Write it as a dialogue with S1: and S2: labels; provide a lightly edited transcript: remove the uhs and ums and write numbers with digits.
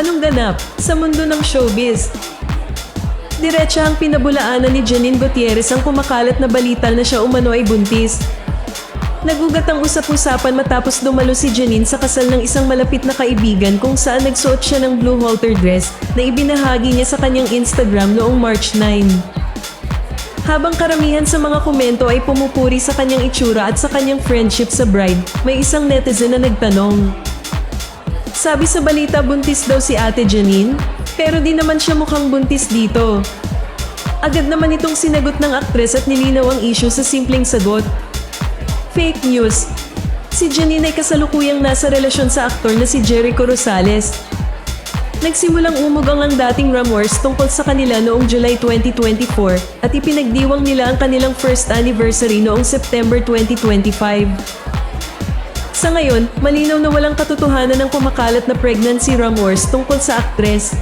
S1: Anong ganap sa mundo ng showbiz? Diretsa ang pinabulaanan ni Janine Gutierrez ang kumakalat na balita na siya umano ay buntis. Nagugat ang usap-usapan matapos dumalo si Janine sa kasal ng isang malapit na kaibigan kung saan nagsuot siya ng blue halter dress na ibinahagi niya sa kanyang Instagram noong March 9. Habang karamihan sa mga komento ay pumupuri sa kanyang itsura at sa kanyang friendship sa bride, may isang netizen na nagtanong. Sabi sa balita buntis daw si Ate Janine, pero di naman siya mukhang buntis dito. Agad naman itong sinagot ng aktres at nilinaw ang issue sa simpleng sagot. Fake news. Si Janine ay kasalukuyang nasa relasyon sa aktor na si Jericho Rosales. Nagsimulang umugang ang dating rumors tungkol sa kanila noong July 2024 at ipinagdiwang nila ang kanilang first anniversary noong September 2025. Sa ngayon, malinaw na walang katotohanan ng kumakalat na pregnancy rumors tungkol sa aktres.